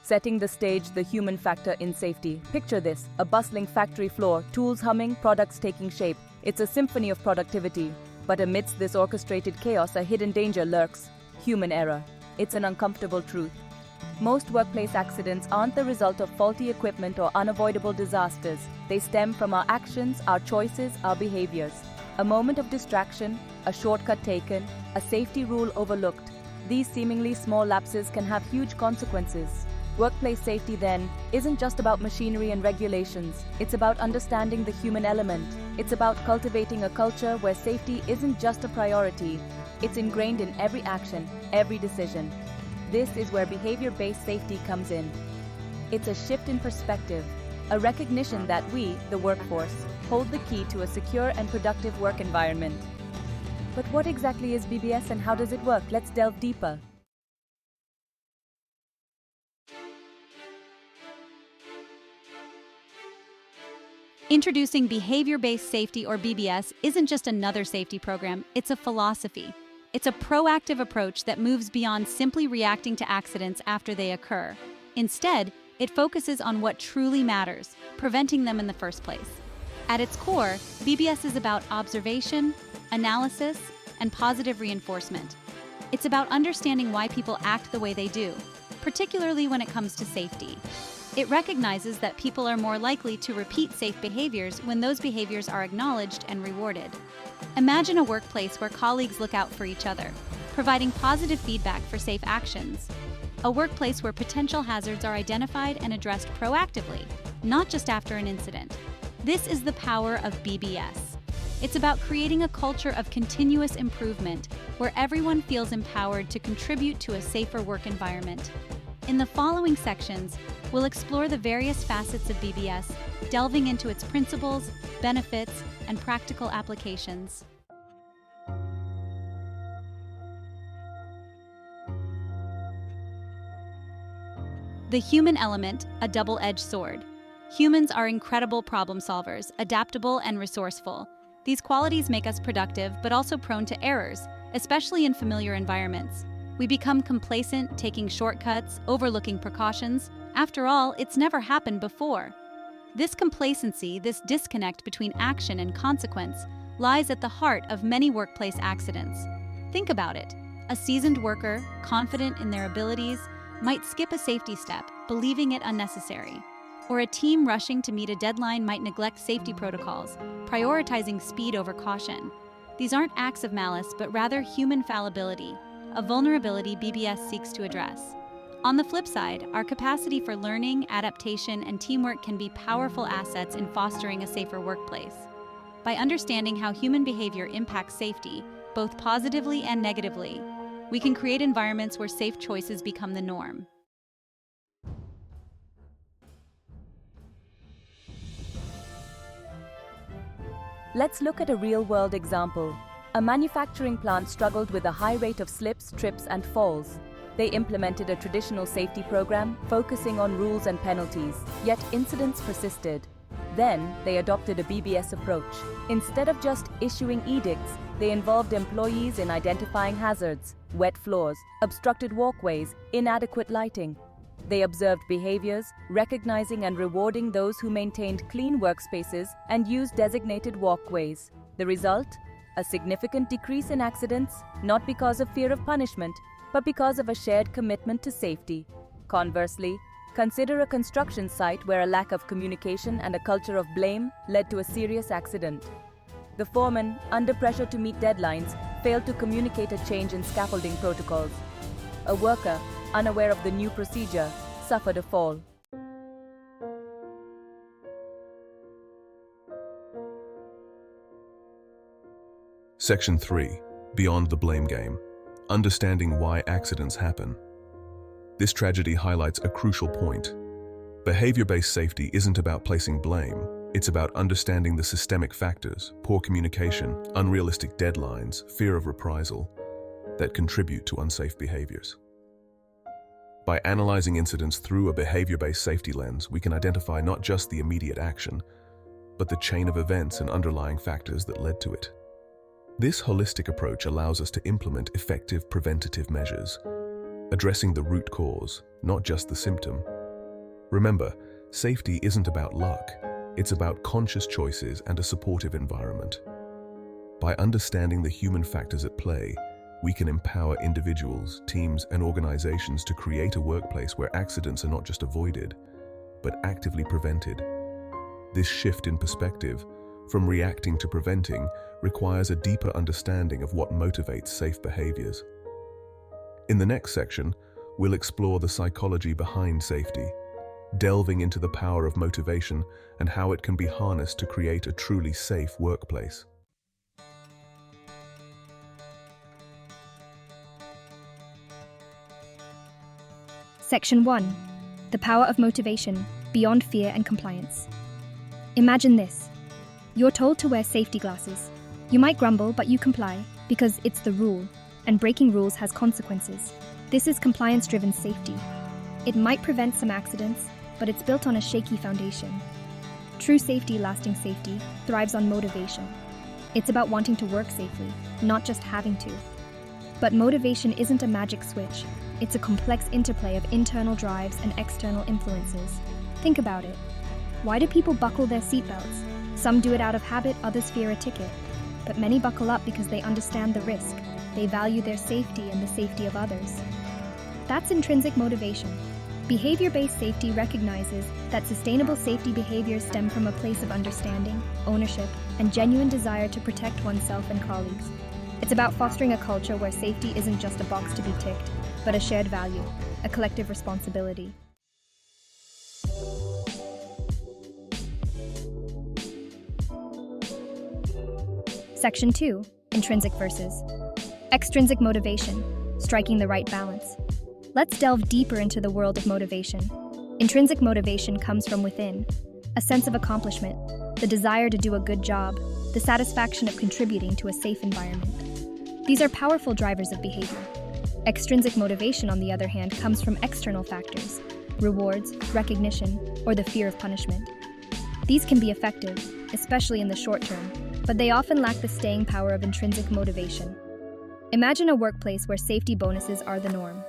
Setting the stage, the human factor in safety. Picture this, a bustling factory floor, tools humming, products taking shape. It's a symphony of productivity. But amidst this orchestrated chaos, a hidden danger lurks: human error. It's an uncomfortable truth. Most workplace accidents aren't the result of faulty equipment or unavoidable disasters. They stem from our actions, our choices, our behaviors. A moment of distraction, a shortcut taken, a safety rule overlooked. These seemingly small lapses can have huge consequences. Workplace safety, then, isn't just about machinery and regulations. It's about understanding the human element. It's about cultivating a culture where safety isn't just a priority. It's ingrained in every action, every decision. This is where behavior-based safety comes in. It's a shift in perspective, a recognition that we, the workforce, hold the key to a secure and productive work environment. But what exactly is BBS and how does it work? Let's delve deeper. Introducing Behavior-Based Safety, or BBS, isn't just another safety program, it's a philosophy. It's a proactive approach that moves beyond simply reacting to accidents after they occur. Instead, it focuses on what truly matters, preventing them in the first place. At its core, BBS is about observation, analysis, and positive reinforcement. It's about understanding why people act the way they do, particularly when it comes to safety. It recognizes that people are more likely to repeat safe behaviors when those behaviors are acknowledged and rewarded. Imagine a workplace where colleagues look out for each other, providing positive feedback for safe actions. A workplace where potential hazards are identified and addressed proactively, not just after an incident. This is the power of BBS. It's about creating a culture of continuous improvement where everyone feels empowered to contribute to a safer work environment. In the following sections, we'll explore the various facets of BBS, delving into its principles, benefits, and practical applications. The human element, a double-edged sword. Humans are incredible problem solvers, adaptable and resourceful. These qualities make us productive, but also prone to errors, especially in familiar environments. We become complacent, taking shortcuts, overlooking precautions. After all, it's never happened before. This complacency, this disconnect between action and consequence, lies at the heart of many workplace accidents. Think about it. A seasoned worker, confident in their abilities, might skip a safety step, believing it unnecessary. Or a team rushing to meet a deadline might neglect safety protocols, prioritizing speed over caution. These aren't acts of malice, but rather human fallibility, a vulnerability BBS seeks to address. On the flip side, our capacity for learning, adaptation, and teamwork can be powerful assets in fostering a safer workplace. By understanding how human behavior impacts safety, both positively and negatively, we can create environments where safe choices become the norm. Let's look at a real-world example. A manufacturing plant struggled with a high rate of slips, trips, and falls. They implemented a traditional safety program, focusing on rules and penalties, yet incidents persisted. Then, they adopted a BBS approach. Instead of just issuing edicts, they involved employees in identifying hazards: wet floors, obstructed walkways, inadequate lighting. They observed behaviors, recognizing and rewarding those who maintained clean workspaces and used designated walkways. The result? A significant decrease in accidents, not because of fear of punishment, but because of a shared commitment to safety. Conversely, consider a construction site where a lack of communication and a culture of blame led to a serious accident. The foreman, under pressure to meet deadlines, failed to communicate a change in scaffolding protocols. A worker, unaware of the new procedure, suffered a fall. Section 3. Beyond the blame game. Understanding why accidents happen. This tragedy highlights a crucial point. Behavior-based safety isn't about placing blame. It's about understanding the systemic factors, poor communication, unrealistic deadlines, fear of reprisal, that contribute to unsafe behaviors. By analyzing incidents through a behavior-based safety lens, we can identify not just the immediate action, but the chain of events and underlying factors that led to it. This holistic approach allows us to implement effective preventative measures, addressing the root cause, not just the symptom. Remember, safety isn't about luck. It's about conscious choices and a supportive environment. By understanding the human factors at play, we can empower individuals, teams, and organizations to create a workplace where accidents are not just avoided, but actively prevented. This shift in perspective, from reacting to preventing, requires a deeper understanding of what motivates safe behaviors. In the next section, we'll explore the psychology behind safety, delving into the power of motivation and how it can be harnessed to create a truly safe workplace. Section 1. The power of motivation, beyond fear and compliance. Imagine this. You're told to wear safety glasses. You might grumble, but you comply, because it's the rule, and breaking rules has consequences. This is compliance-driven safety. It might prevent some accidents, but it's built on a shaky foundation. True safety, lasting safety, thrives on motivation. It's about wanting to work safely, not just having to. But motivation isn't a magic switch. It's a complex interplay of internal drives and external influences. Think about it. Why do people buckle their seatbelts? Some do it out of habit, others fear a ticket. But many buckle up because they understand the risk. They value their safety and the safety of others. That's intrinsic motivation. Behavior-based safety recognizes that sustainable safety behaviors stem from a place of understanding, ownership, and genuine desire to protect oneself and colleagues. It's about fostering a culture where safety isn't just a box to be ticked, but a shared value, a collective responsibility. Section 2. Intrinsic versus extrinsic motivation, striking the right balance. Let's delve deeper into the world of motivation. Intrinsic motivation comes from within, a sense of accomplishment, the desire to do a good job, the satisfaction of contributing to a safe environment. These are powerful drivers of behavior. Extrinsic motivation, on the other hand, comes from external factors, rewards, recognition, or the fear of punishment. These can be effective, especially in the short term, but they often lack the staying power of intrinsic motivation. Imagine a workplace where safety bonuses are the norm.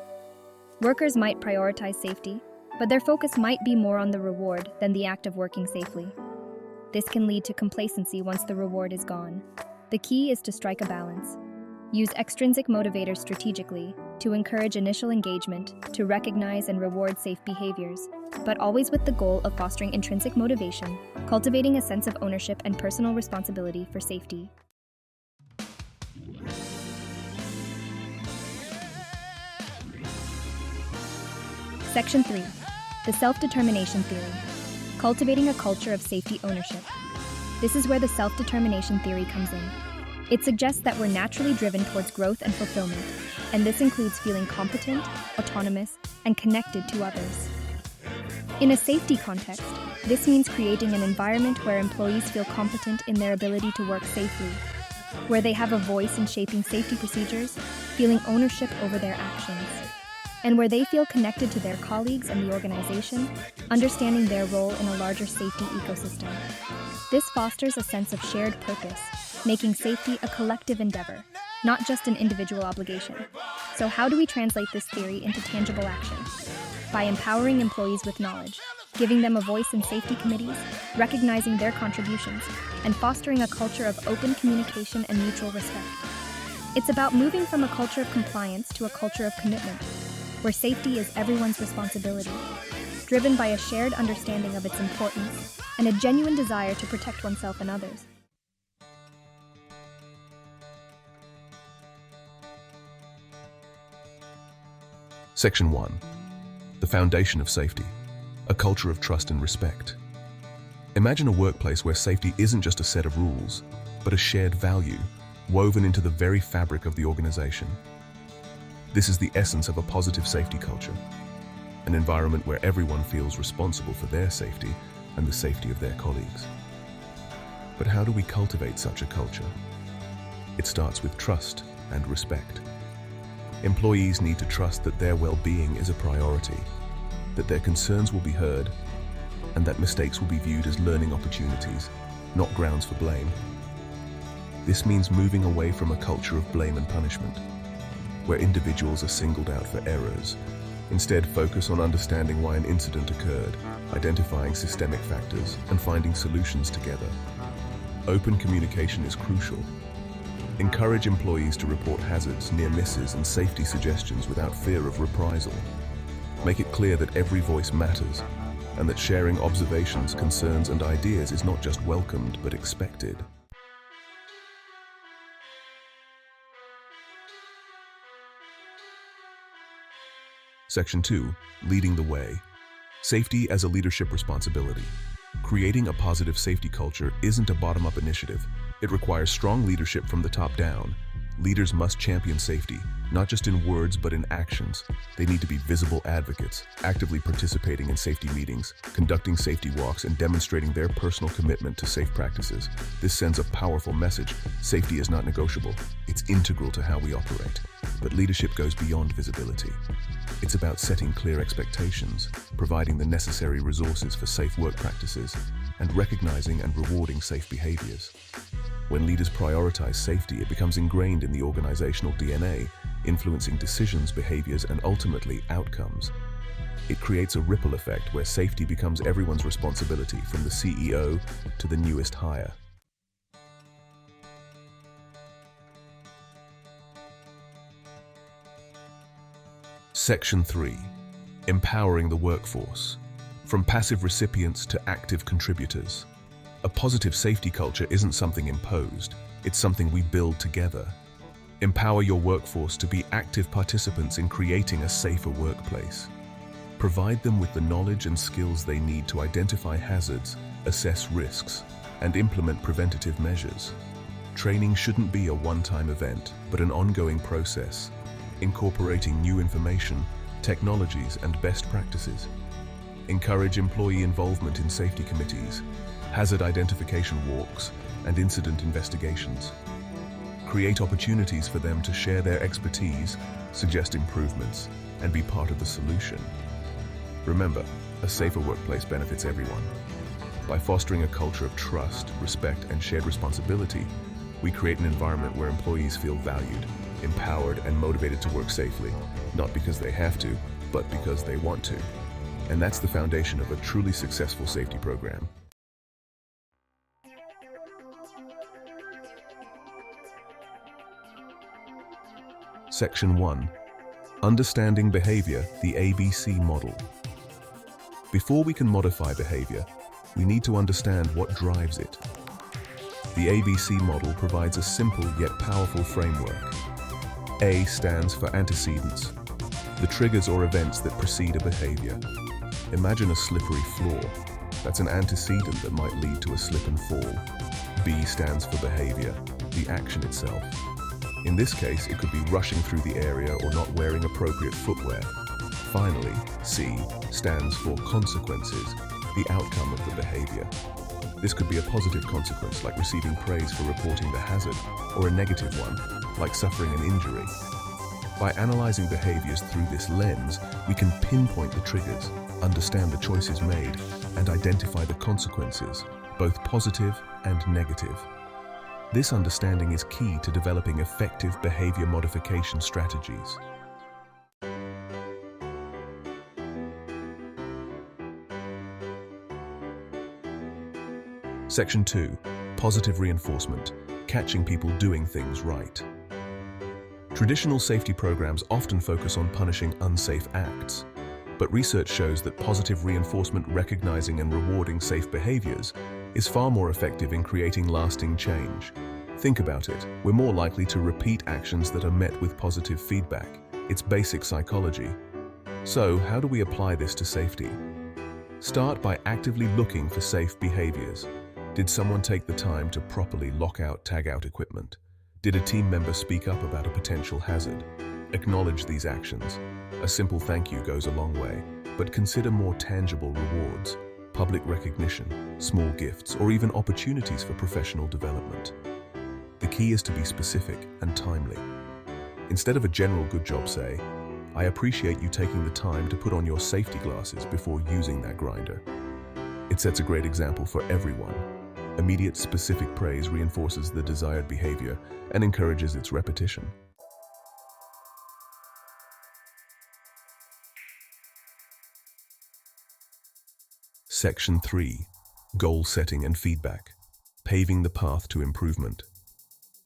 Workers might prioritize safety, but their focus might be more on the reward than the act of working safely. This can lead to complacency once the reward is gone. The key is to strike a balance. Use extrinsic motivators strategically to encourage initial engagement, to recognize and reward safe behaviors, but always with the goal of fostering intrinsic motivation, cultivating a sense of ownership and personal responsibility for safety. Section 3. The self-determination theory. Cultivating a culture of safety ownership. This is where the self-determination theory comes in. It suggests that we're naturally driven towards growth and fulfillment, and this includes feeling competent, autonomous, and connected to others. In a safety context, this means creating an environment where employees feel competent in their ability to work safely, where they have a voice in shaping safety procedures, feeling ownership over their actions, and where they feel connected to their colleagues and the organization, understanding their role in a larger safety ecosystem. This fosters a sense of shared purpose, making safety a collective endeavor, not just an individual obligation. So how do we translate this theory into tangible action? By empowering employees with knowledge, giving them a voice in safety committees, recognizing their contributions, and fostering a culture of open communication and mutual respect. It's about moving from a culture of compliance to a culture of commitment, where safety is everyone's responsibility, driven by a shared understanding of its importance and a genuine desire to protect oneself and others. Section 1. The foundation of safety, a culture of trust and respect. Imagine a workplace where safety isn't just a set of rules, but a shared value woven into the very fabric of the organization. This is the essence of a positive safety culture, an environment where everyone feels responsible for their safety and the safety of their colleagues. But how do we cultivate such a culture? It starts with trust and respect. Employees need to trust that their well-being is a priority, that their concerns will be heard, and that mistakes will be viewed as learning opportunities, not grounds for blame. This means moving away from a culture of blame and punishment, where individuals are singled out for errors, Instead, focus on understanding why an incident occurred, identifying systemic factors, and finding solutions together. Open communication is crucial. Encourage employees to report hazards, near misses, and safety suggestions without fear of reprisal. Make it clear that every voice matters, and that sharing observations, concerns, and ideas is not just welcomed but expected. Section 2. Leading the way. Safety as a leadership responsibility. Creating a positive safety culture isn't a bottom-up initiative. It requires strong leadership from the top down. Leaders must champion safety, not just in words but in actions. They need to be visible advocates, actively participating in safety meetings, conducting safety walks, and demonstrating their personal commitment to safe practices. This sends a powerful message. Safety is not negotiable. It's integral to how we operate. But leadership goes beyond visibility. It's about setting clear expectations, providing the necessary resources for safe work practices, and recognizing and rewarding safe behaviors. When leaders prioritize safety, it becomes ingrained in the organizational DNA, influencing decisions, behaviors, and ultimately outcomes. It creates a ripple effect where safety becomes everyone's responsibility, from the CEO to the newest hire. Section 3. Empowering the workforce. From passive recipients to active contributors. A positive safety culture isn't something imposed, it's something we build together. Empower your workforce to be active participants in creating a safer workplace. Provide them with the knowledge and skills they need to identify hazards, assess risks, and implement preventative measures. Training shouldn't be a one-time event, but an ongoing process, incorporating new information, technologies, and best practices. Encourage employee involvement in safety committees, hazard identification walks, and incident investigations. Create opportunities for them to share their expertise, suggest improvements, and be part of the solution. Remember, a safer workplace benefits everyone. By fostering a culture of trust, respect, and shared responsibility, we create an environment where employees feel valued, empowered, and motivated to work safely, not because they have to, but because they want to. And that's the foundation of a truly successful safety program. Section 1. Understanding behavior, the ABC model. Before we can modify behavior, we need to understand what drives it. The ABC model provides a simple yet powerful framework. A stands for antecedents, the triggers or events that precede a behavior. Imagine a slippery floor. That's an antecedent that might lead to a slip and fall. B stands for behavior, the action itself. In this case, it could be rushing through the area or not wearing appropriate footwear. Finally, C stands for consequences, the outcome of the behavior. This could be a positive consequence, like receiving praise for reporting the hazard, or a negative one, like suffering an injury. By analyzing behaviors through this lens, we can pinpoint the triggers, understand the choices made, and identify the consequences, both positive and negative. This understanding is key to developing effective behavior modification strategies. Section 2. Positive reinforcement, catching people doing things right. Traditional safety programs often focus on punishing unsafe acts, but research shows that positive reinforcement, recognizing and rewarding safe behaviors, is far more effective in creating lasting change. Think about it. We're more likely to repeat actions that are met with positive feedback. It's basic psychology. So, how do we apply this to safety? Start by actively looking for safe behaviors. Did someone take the time to properly lock out, tag out equipment? Did a team member speak up about a potential hazard? Acknowledge these actions. A simple thank you goes a long way, but consider more tangible rewards, public recognition, small gifts, or even opportunities for professional development. The key is to be specific and timely. Instead of a general good job, say, I appreciate you taking the time to put on your safety glasses before using that grinder. It sets a great example for everyone. Immediate, specific praise reinforces the desired behavior and encourages its repetition. Section 3. Goal setting and feedback. Paving the path to improvement.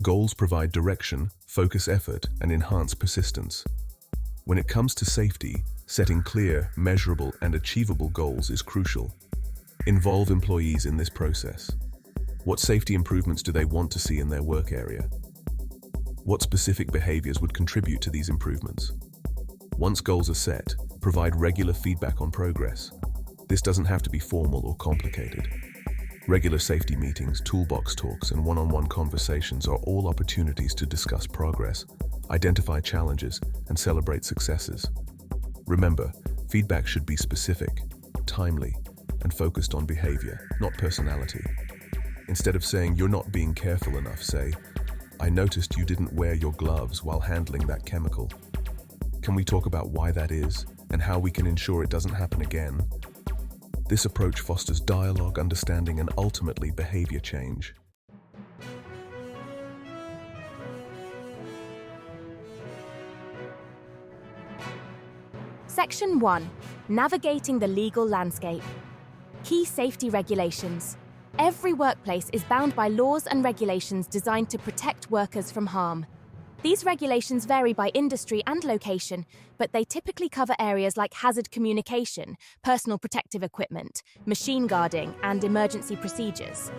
Goals provide direction, focus effort, and enhance persistence. When it comes to safety, setting clear, measurable, and achievable goals is crucial. Involve employees in this process. What safety improvements do they want to see in their work area? What specific behaviors would contribute to these improvements? Once goals are set, provide regular feedback on progress. This doesn't have to be formal or complicated. Regular safety meetings, toolbox talks, and one-on-one conversations are all opportunities to discuss progress, identify challenges, and celebrate successes. Remember, feedback should be specific, timely, and focused on behavior, not personality. Instead of saying, "You're not being careful enough," say, "I noticed you didn't wear your gloves while handling that chemical. Can we talk about why that is and how we can ensure it doesn't happen again?" This approach fosters dialogue, understanding, and ultimately behavior change. Section 1. Navigating the legal landscape. Key safety regulations. Every workplace is bound by laws and regulations designed to protect workers from harm. These regulations vary by industry and location, but they typically cover areas like hazard communication, personal protective equipment, machine guarding, and emergency procedures.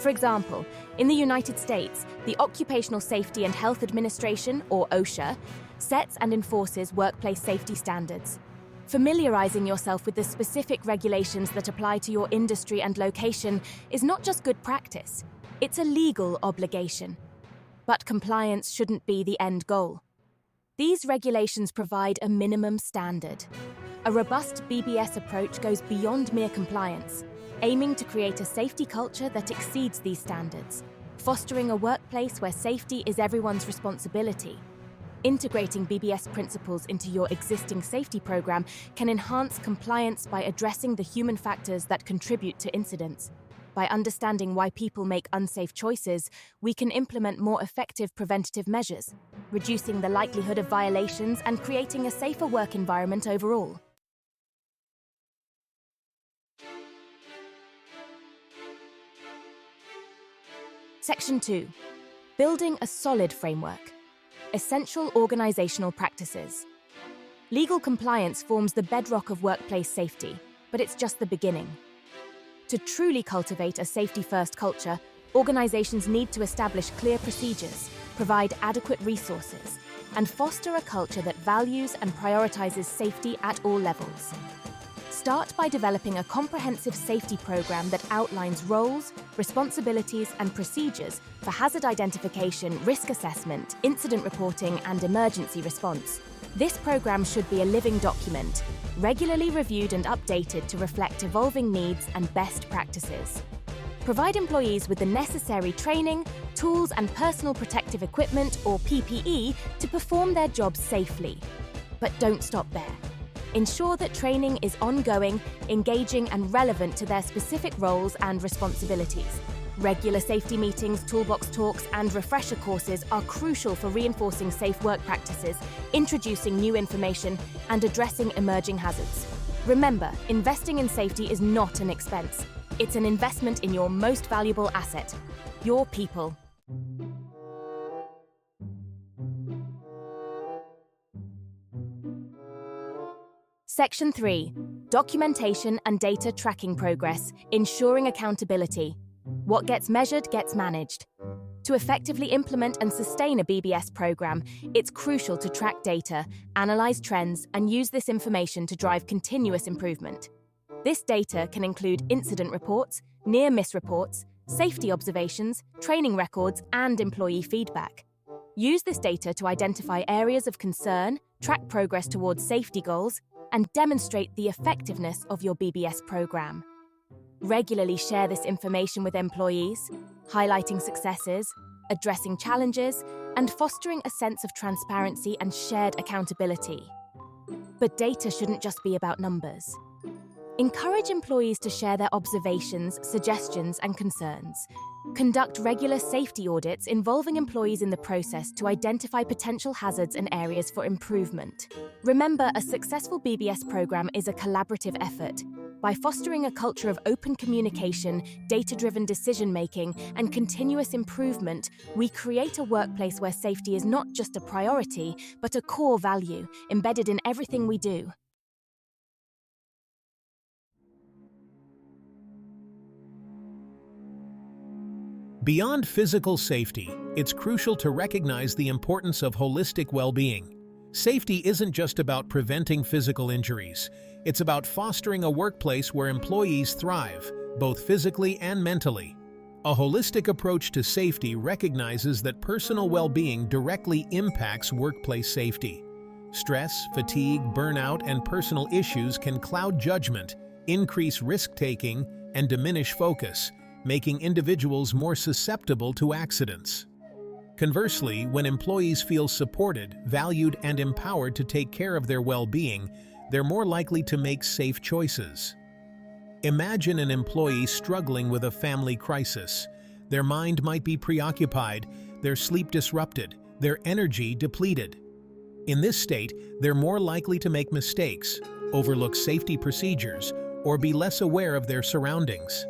For example, in the United States, the Occupational Safety and Health Administration, or OSHA, sets and enforces workplace safety standards. Familiarizing yourself with the specific regulations that apply to your industry and location is not just good practice, it's a legal obligation. But compliance shouldn't be the end goal. These regulations provide a minimum standard. A robust BBS approach goes beyond mere compliance, aiming to create a safety culture that exceeds these standards, fostering a workplace where safety is everyone's responsibility. Integrating BBS principles into your existing safety program can enhance compliance by addressing the human factors that contribute to incidents. By understanding why people make unsafe choices, we can implement more effective preventative measures, reducing the likelihood of violations and creating a safer work environment overall. Section 2. Building a solid framework. Essential organizational practices. Legal compliance forms the bedrock of workplace safety, but it's just the beginning. To truly cultivate a safety-first culture, organizations need to establish clear procedures, provide adequate resources, and foster a culture that values and prioritizes safety at all levels. Start by developing a comprehensive safety program that outlines roles, responsibilities, and procedures for hazard identification, risk assessment, incident reporting, and emergency response. This program should be a living document, regularly reviewed and updated to reflect evolving needs and best practices. Provide employees with the necessary training, tools, and personal protective equipment, or PPE, to perform their jobs safely. But don't stop there. Ensure that training is ongoing, engaging, and relevant to their specific roles and responsibilities. Regular safety meetings, toolbox talks, and refresher courses are crucial for reinforcing safe work practices, introducing new information, and addressing emerging hazards. Remember, investing in safety is not an expense. It's an investment in your most valuable asset, your people. Section 3. Documentation and data tracking progress, ensuring accountability. What gets measured gets managed. To effectively implement and sustain a BBS program, it's crucial to track data, analyze trends, and use this information to drive continuous improvement. This data can include incident reports, near-miss reports, safety observations, training records, and employee feedback. Use this data to identify areas of concern, track progress towards safety goals, and demonstrate the effectiveness of your BBS program. Regularly share this information with employees, highlighting successes, addressing challenges, and fostering a sense of transparency and shared accountability. But data shouldn't just be about numbers. Encourage employees to share their observations, suggestions, and concerns. Conduct regular safety audits involving employees in the process to identify potential hazards and areas for improvement. Remember, a successful BBS program is a collaborative effort. By fostering a culture of open communication, data-driven decision-making, and continuous improvement, we create a workplace where safety is not just a priority, but a core value, embedded in everything we do. Beyond physical safety, it's crucial to recognize the importance of holistic well-being. Safety isn't just about preventing physical injuries. It's about fostering a workplace where employees thrive, both physically and mentally. A holistic approach to safety recognizes that personal well-being directly impacts workplace safety. Stress, fatigue, burnout, and personal issues can cloud judgment, increase risk-taking, and diminish focus, making individuals more susceptible to accidents. Conversely, when employees feel supported, valued, and empowered to take care of their well-being, they're more likely to make safe choices. Imagine an employee struggling with a family crisis. Their mind might be preoccupied, their sleep disrupted, their energy depleted. In this state, they're more likely to make mistakes, overlook safety procedures, or be less aware of their surroundings.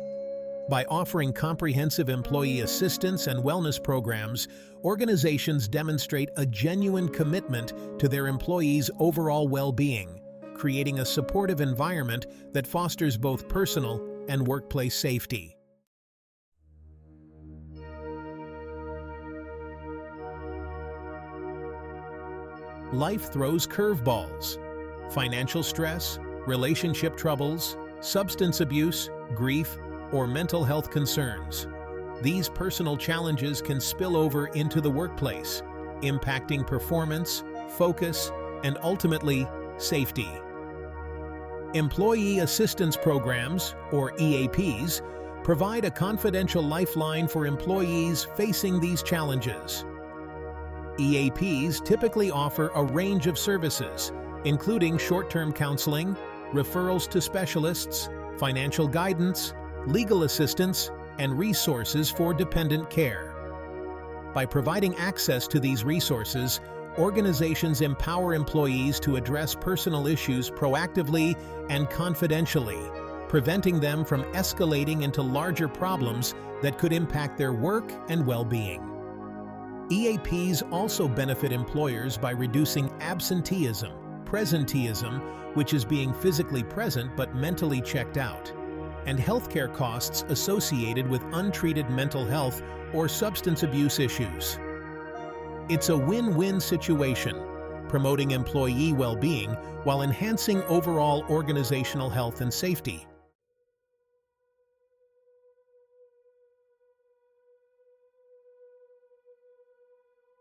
By offering comprehensive employee assistance and wellness programs, organizations demonstrate a genuine commitment to their employees' overall well-being, creating a supportive environment that fosters both personal and workplace safety. Life throws curveballs. Financial stress, relationship troubles, substance abuse, grief, or mental health concerns. These personal challenges can spill over into the workplace, impacting performance, focus, and ultimately, safety. Employee Assistance Programs, or EAPs, provide a confidential lifeline for employees facing these challenges. EAPs typically offer a range of services, including short-term counseling, referrals to specialists, financial guidance, legal assistance, and resources for dependent care. By providing access to these resources, organizations empower employees to address personal issues proactively and confidentially, preventing them from escalating into larger problems that could impact their work and well-being. EAPs also benefit employers by reducing absenteeism, presenteeism, which is being physically present but mentally checked out, and healthcare costs associated with untreated mental health or substance abuse issues. It's a win-win situation, promoting employee well-being while enhancing overall organizational health and safety.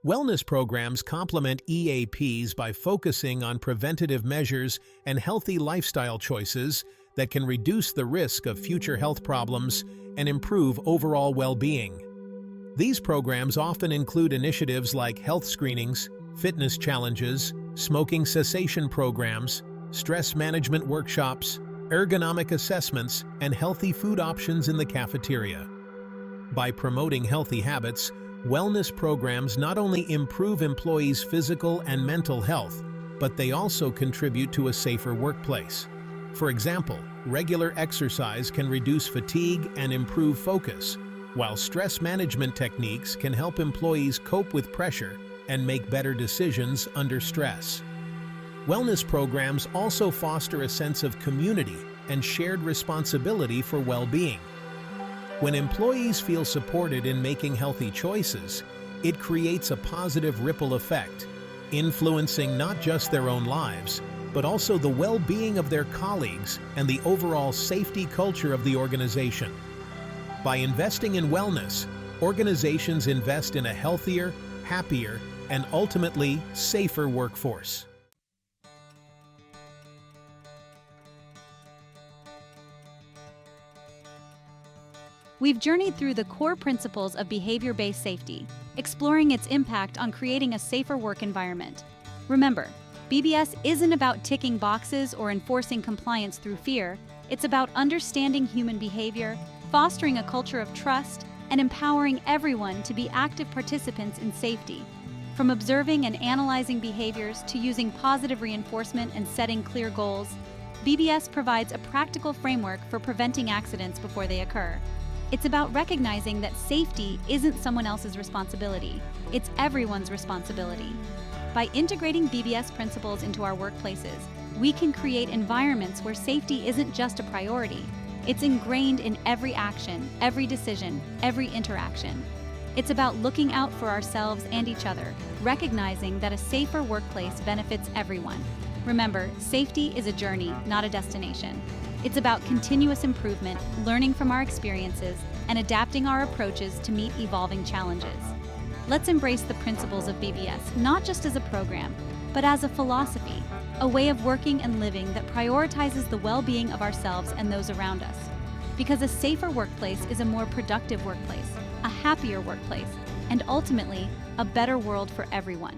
Wellness programs complement EAPs by focusing on preventative measures and healthy lifestyle choices that can reduce the risk of future health problems and improve overall well-being. These programs often include initiatives like health screenings, fitness challenges, smoking cessation programs, stress management workshops, ergonomic assessments, and healthy food options in the cafeteria. By promoting healthy habits, wellness programs not only improve employees' physical and mental health, but they also contribute to a safer workplace. For example, regular exercise can reduce fatigue and improve focus, while stress management techniques can help employees cope with pressure and make better decisions under stress. Wellness programs also foster a sense of community and shared responsibility for well-being. When employees feel supported in making healthy choices, it creates a positive ripple effect, influencing not just their own lives, but also the well-being of their colleagues and the overall safety culture of the organization. By investing in wellness, organizations invest in a healthier, happier, and ultimately safer workforce. We've journeyed through the core principles of behavior-based safety, exploring its impact on creating a safer work environment. Remember, BBS isn't about ticking boxes or enforcing compliance through fear. It's about understanding human behavior, fostering a culture of trust, and empowering everyone to be active participants in safety. From observing and analyzing behaviors to using positive reinforcement and setting clear goals, BBS provides a practical framework for preventing accidents before they occur. It's about recognizing that safety isn't someone else's responsibility, it's everyone's responsibility. By integrating BBS principles into our workplaces, we can create environments where safety isn't just a priority, it's ingrained in every action, every decision, every interaction. It's about looking out for ourselves and each other, recognizing that a safer workplace benefits everyone. Remember, safety is a journey, not a destination. It's about continuous improvement, learning from our experiences, and adapting our approaches to meet evolving challenges. Let's embrace the principles of BBS, not just as a program, but as a philosophy, a way of working and living that prioritizes the well-being of ourselves and those around us. Because a safer workplace is a more productive workplace, a happier workplace, and ultimately, a better world for everyone.